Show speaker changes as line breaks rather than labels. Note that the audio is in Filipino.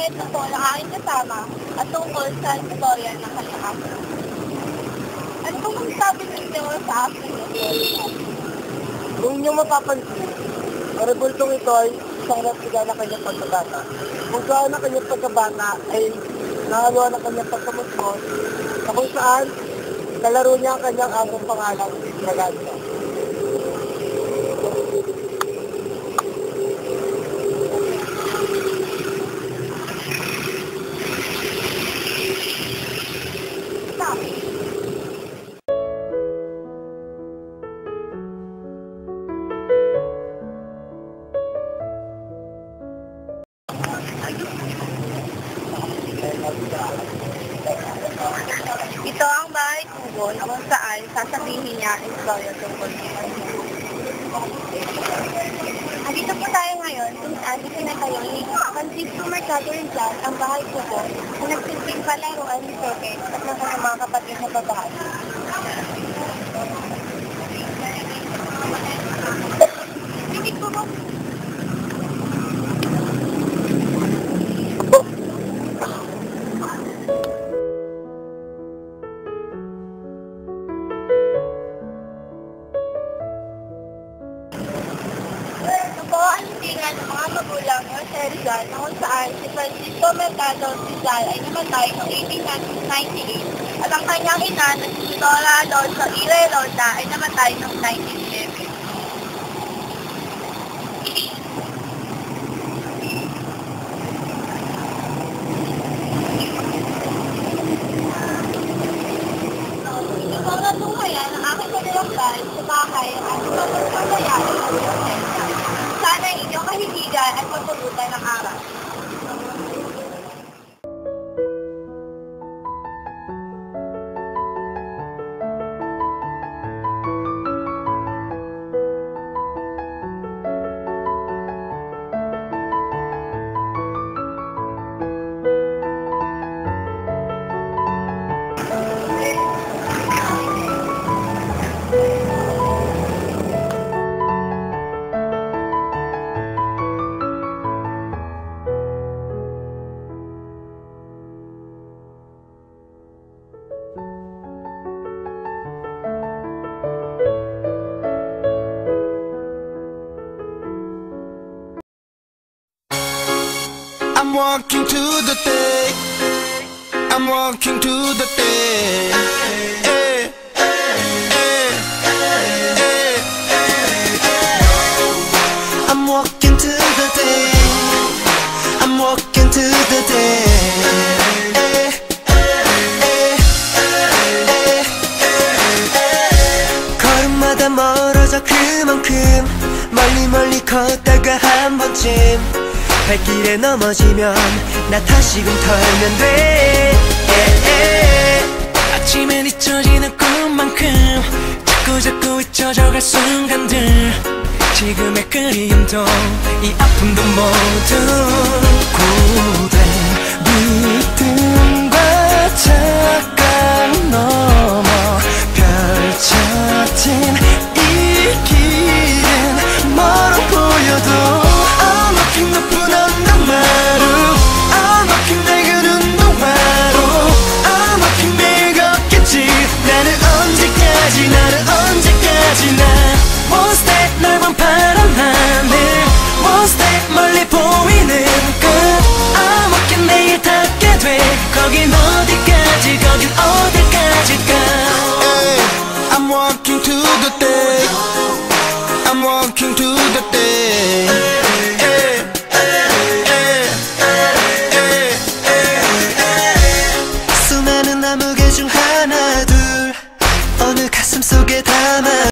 kwento po ng aking kasama at tungkol sa istorya ng kalikasan. Ano po masasabi ninyo sa aking istorya?
Kung inyong mapapansin, ang rebultong ito ay isang repliga ng kanyang pagkabata. Kung saan ang kanyang pagkabata ay nakaluwa ng kanyang pagkamusmos, na kung saan nalaro niya ang kanyang agong pangalang Fraganta.
Ito ang bahay kubo na kung saan sasabihin niya ang istorya tungkol dito. Andito po tayo ngayon kung saan isinatayo ni Francisco Mercado Rizal ang bahay kubo na nagsilbing palaruan ni Pepe at ng kanyang mga kapatid na babae. Pinig po mo. Ng mga magulang ng si Rizal na kung saan si Francisco Mercado Rizal ay namatay noong 1898 at ang kanyang ina na si Dora Alonso Ireronda ay namatay noong 1911. Yung mga tunghayan ng aking paglalakbay sa bahay at pagpapagayan ng adolescensya. Sana inyong kahigigan at pagpulutan ng araw.
I'm walking to the day. I'm walking to the day. I'm walking to the day. I'm walking to the day. 걸음마다 멀어져 그만큼 멀리 걷다가 한 번쯤 발길에 넘어지면 나 다시금 털면 돼. 아침엔 잊혀지는 꿈만큼 자꾸 잊혀져갈 순간들 지금의 그리움도 이 아픔도 모두 고된 믿음과 착각 넘어 펼쳐진 이 길은 멀어 보여도 I'm walking 높은 언덕마루 I'm walking 낡은 운동화로 I'm walking 매일 걷겠지 나는 언제까지나 One step 넓은 파란 하늘 One step 멀리 보이는 끝 I'm walking 내일 닿게 돼 거긴 어디까지일까 I'm walking to the day I'm walking to the day 수많은 나무개 중 하나 둘 어느 가슴 속에 담아